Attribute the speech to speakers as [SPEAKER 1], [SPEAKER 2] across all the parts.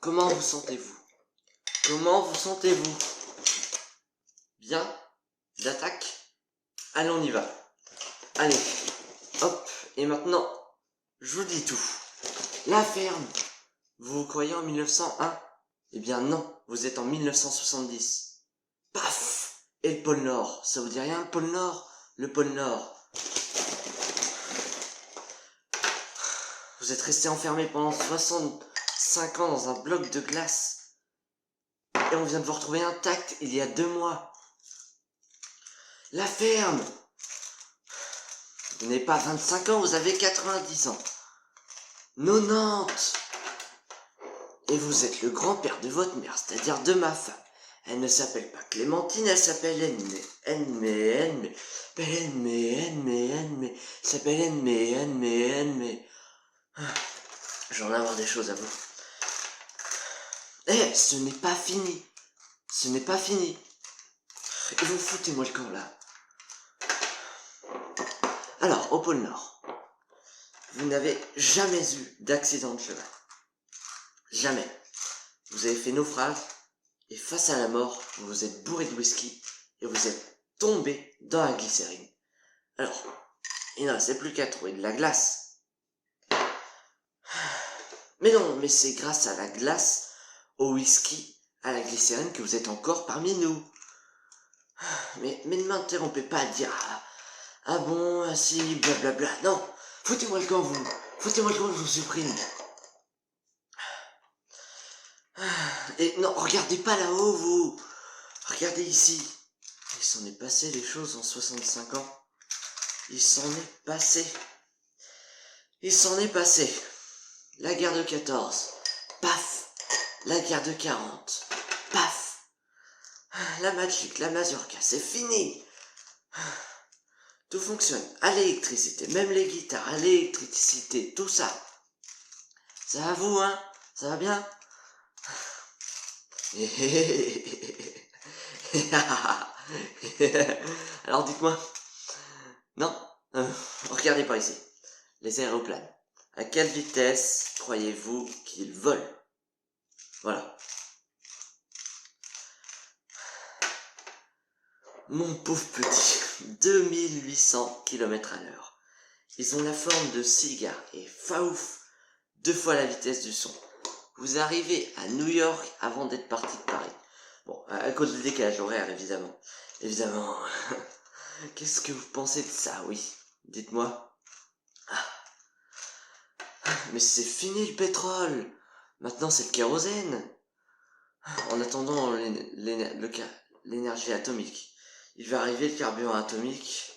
[SPEAKER 1] Comment vous sentez-vous? Comment vous sentez-vous? Bien? D'attaque? Allez, on y va. Allez, hop, et maintenant, je vous dis tout. La ferme, vous croyez en 1901? Eh bien non, vous êtes en 1970. Paf! Et le pôle Nord, ça vous dit rien le pôle Nord? Le pôle Nord. Vous êtes resté enfermé pendant 65 ans dans un bloc de glace. Et on vient de vous retrouver intact il y a 2 mois. La ferme! Vous n'avez pas 25 ans, vous avez 90 ans. 90! Et vous êtes le grand-père de votre mère, c'est-à-dire de ma femme. Elle ne s'appelle pas Clémentine, elle s'appelle Enmé. S'appelle Enmé. Je vais en avoir des choses à vous. Eh, ce n'est pas fini. Ce n'est pas fini. Et vous foutez-moi le camp là. Alors, au pôle Nord, vous n'avez jamais eu d'accident de cheval. Jamais. Vous avez fait naufrage, et face à la mort, vous vous êtes bourré de whisky, et vous êtes tombé dans la glycérine. Alors, il ne restait plus qu'à trouver de la glace. Mais non, mais c'est grâce à la glace, au whisky, à la glycérine que vous êtes encore parmi nous. Mais ne m'interrompez pas à dire ah bon, ah si, blablabla. Non, foutez-moi le camp, vous. Foutez-moi le camp, je vous supprime. Et non, regardez pas là-haut, vous. Regardez ici. Il s'en est passé des choses en 65 ans. Il s'en est passé. Il s'en est passé. La guerre de 14. Paf. La guerre de 40. Paf. La Magic, la mazurka, c'est fini. Tout fonctionne à l'électricité, même les guitares à l'électricité, tout ça. Ça va vous, hein? Ça va bien? Alors dites-moi. Non, regardez par ici. Les aéroplanes. À quelle vitesse croyez-vous qu'ils volent? Voilà. Mon pauvre petit, 2800 km/h. Ils ont la forme de cigares et faouf, 2 fois la vitesse du son. Vous arrivez à New York avant d'être parti de Paris. Bon, à cause du décalage horaire, évidemment. Évidemment. Qu'est-ce que vous pensez de ça, oui? Dites-moi. Mais c'est fini le pétrole. Maintenant, c'est le kérosène. En attendant l'énergie atomique. Il va arriver le carburant atomique.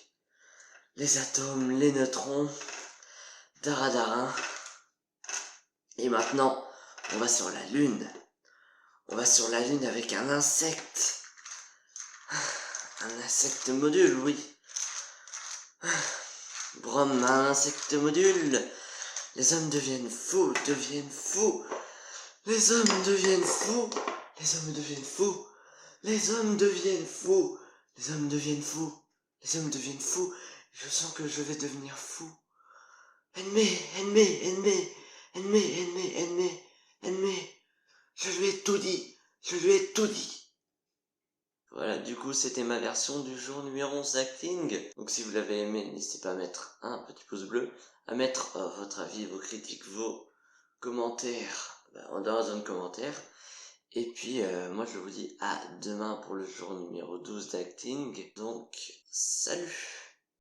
[SPEAKER 1] Les atomes, les neutrons. Daradarin. Et maintenant, on va sur la Lune. On va sur la Lune avec un insecte. Un insecte module, oui. Brom, un insecte module. Les hommes deviennent fous, Les hommes deviennent fous. Les hommes deviennent fous. Les hommes deviennent fous. Les hommes deviennent fous. Les hommes deviennent fous. Je sens que je vais devenir fou. Ennemi. Je lui ai tout dit. Voilà, du coup, c'était ma version du jour numéro 11 d'acting. Donc si vous l'avez aimé, n'hésitez pas à mettre un petit pouce bleu, à mettre votre avis, vos critiques, vos commentaires dans la zone commentaire. Et puis, moi je vous dis à demain pour le jour numéro 12 d'acting. Donc, salut!